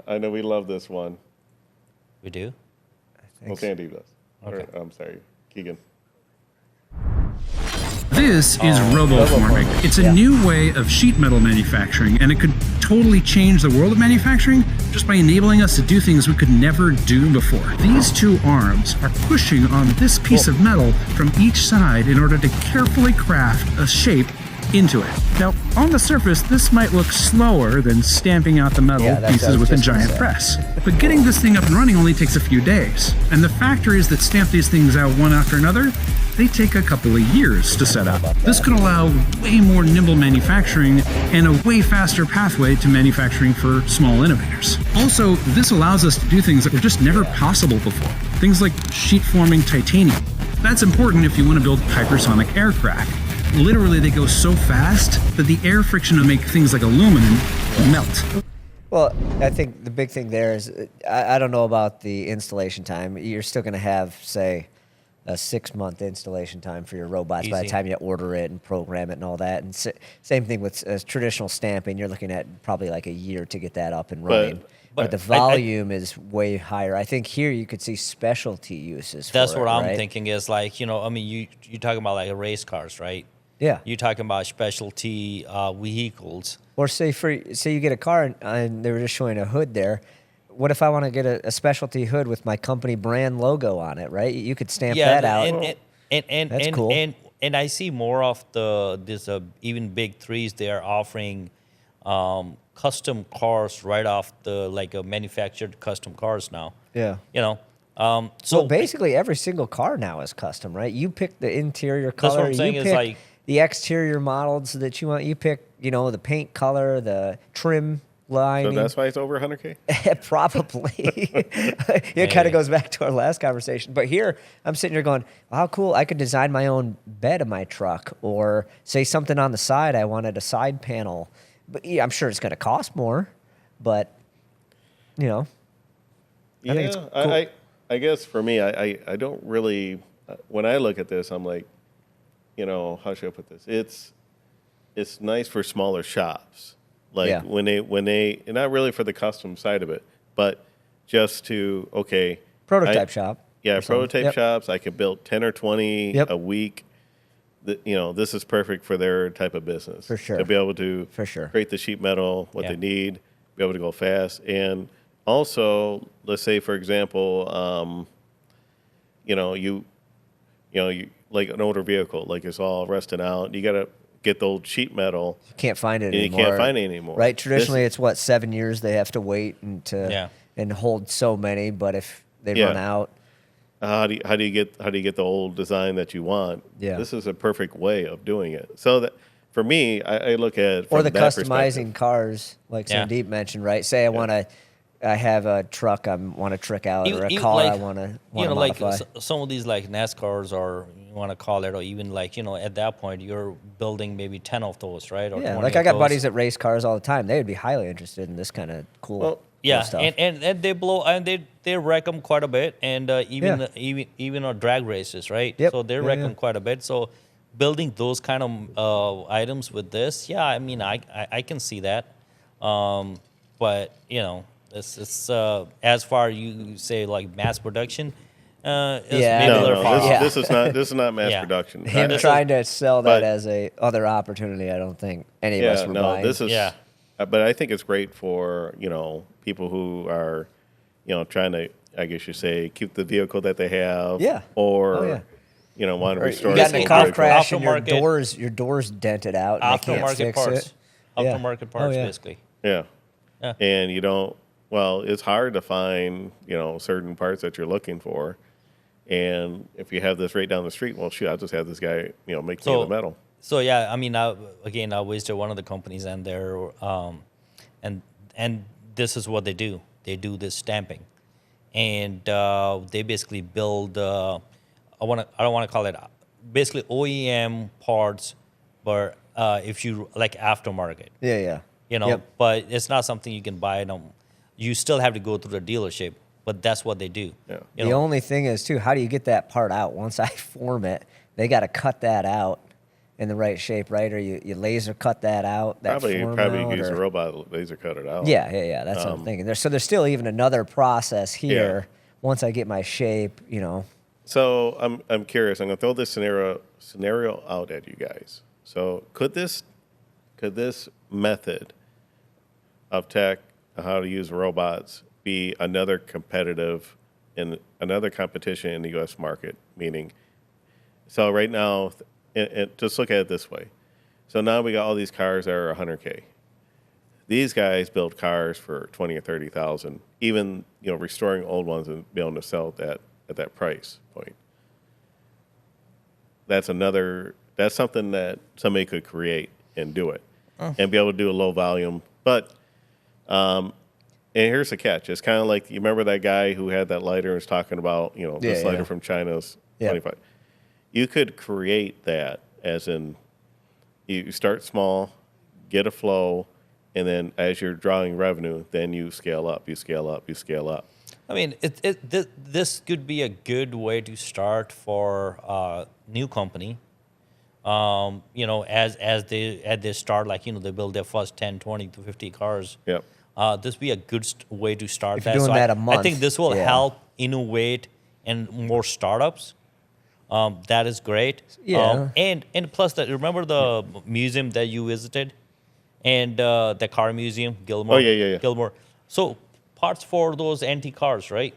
I know we love this one. We do? Well, Sandy does. Okay. Or, I'm sorry, Keegan. This is RoboForming. It's a new way of sheet metal manufacturing, and it could totally change the world of manufacturing just by enabling us to do things we could never do before. These two arms are pushing on this piece of metal from each side in order to carefully craft a shape into it. Now, on the surface, this might look slower than stamping out the metal pieces with a giant press. But getting this thing up and running only takes a few days. And the factories that stamp these things out one after another, they take a couple of years to set up. This could allow way more nimble manufacturing and a way faster pathway to manufacturing for small innovators. Also, this allows us to do things that were just never possible before. Things like sheet forming titanium. That's important if you want to build hypersonic aircraft. Literally, they go so fast that the air friction to make things like aluminum melt. Well, I think the big thing there is, I don't know about the installation time. You're still going to have, say, a 6-month installation time for your robots by the time you order it and program it and all that. And same thing with traditional stamping. You're looking at probably like a year to get that up and running. But the volume is way higher. I think here you could see specialty uses for That's it, what I'm right? thinking is like, I mean, you're talking about like race cars, right? Yeah. You're talking about specialty vehicles. Or say you get a car and they were just showing a hood there. What if I want to get a specialty hood with my company brand logo on it, right? You could stamp that out. That's cool. And I see more of this even big threes. They are offering custom cars right off the manufactured custom cars now. Yeah. So basically every single car now is custom, right? You pick the interior color. That's what I'm saying you is pick like the exterior models that you want. You pick, the paint color, the trim lining. So that's why it's over 100K? Probably. It kind of goes back to our last conversation. But here, I'm sitting here going, well, how cool. I could design my own bed of my truck, or say something on the side. I wanted a side panel. But yeah, I'm sure it's going to cost more. But, I think it's cool. I guess for me, I don't really, when I look at this, I'm like, how should I put this? It's nice for smaller shops. Like when they, and not really for the custom side of it, but just to, prototype shop. Yeah, prototype shops. I could build 10 or 20 a week. This is perfect for their type of business. For sure. To be able to create the sheet metal, what they need, be able to go fast. And also, let's say, for example, you like an older vehicle, like it's all rusted out. You got to get the old sheet metal. You can't find it anymore. You can't find it anymore. Right? Traditionally, it's 7 years they have to wait and hold so many. But if they run out, how do you get the old design that you want? Yeah. This is a perfect way of doing it. So that for me, I look at or the that customizing cars, like Sandeep mentioned, right? Say I have a truck I want to trick out, or a car I want to modify. Like some of these like NASCARs, or you want to call it, or even at that point you're building maybe 10 of those, right? Or yeah, like I got buddies that race cars all the time. They would be highly interested in this kind of cool stuff. and they blow and they wreck them quite a bit, and even on drag races, right? Yep. So they wreck them quite a bit. So building those kind of items with this, I mean, I can see that, but it's as far you say like mass production. This is not mass production. Him trying to sell that as a other opportunity, I don't think any of us were buying. This is but I think it's great for people who are trying to, I guess you say, keep the vehicle that they have, or want to restore. You got in a car crash and your doors dented out, and they can't fix it. Aftermarket parts, basically. Yeah, and you don't. Well, it's hard to find, certain parts that you're looking for. And if you have this right down the street, well, shoot, I'll just have this guy, make the metal. So, I mean, I visited one of the companies, and they're, and this is what they do. They do this stamping. And they basically build, I don't want to call it, basically OEM parts, but if you, like aftermarket. Yeah. But it's not something you can buy. You still have to go through the dealership, but that's what they do. Yeah. The only thing is, too, how do you get that part out? Once I form it, they got to cut that out in the right shape, right? Or you laser cut that out. That Probably form probably out, use a or- robot laser cut it out. Yeah. That's what I'm thinking. There's still even another process here. Yeah. Once I get my shape, So I'm curious. I'm gonna throw this scenario out at you guys. So could this method of tech, how to use robots, be another competition in the U.S. market? Meaning, so right now, just look at it this way. So now we got all these cars that are 100K. These guys build cars for 20 or 30,000. Even restoring old ones and be able to sell at that price point. That's something that somebody could create and do it, and be able to do a low volume. But and here's the catch: it's kind of like, you remember that guy who had that lighter and was talking about this lighter from China's 25. You could create that, as in you start small, get a flow, and then as you're drawing revenue, then you scale up, you scale up, you scale up. I mean, this could be a good way to start for a new company. As they start, like, they build their first 10, 20 to 50 cars. Yep. This would be a good way to start If that. you're doing that a month, I think this will yeah. help innovate and more startups. That is great. Yeah. And plus, remember the museum that you visited, and the car museum, Gilmore. Oh, yeah. Gilmore. So parts for those antique cars, right?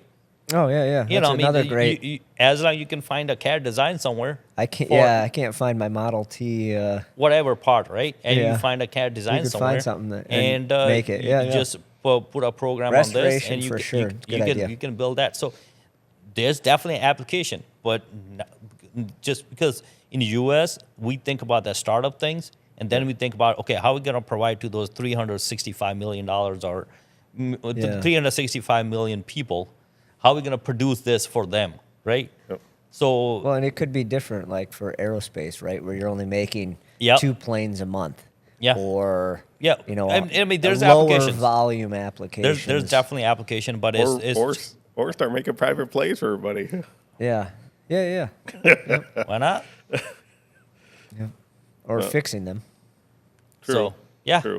Oh yeah. That's another great. As long as you can find a CAD design somewhere. I can't find my Model T. Whatever part, right? And Yeah. you find a CAD design You could somewhere. find something and make it. You Yeah. just put a program on this, Restoration and for sure. Good idea. you can build that. So there's definitely application, but just because in the U.S. we think about the startup things, and then we think about, okay, how are we going to provide to those $365 million or 365 million people? How are we going to produce this for them, right? Yep. So Well, and it could be different, like for aerospace, right, where you're only making Yep. 2 planes a month. Yeah. Or Yeah. I mean, there's a lower applications. volume applications. there's definitely application, but Or start making private plays for everybody. Yeah. why not? Or fixing them. True. So yeah. True.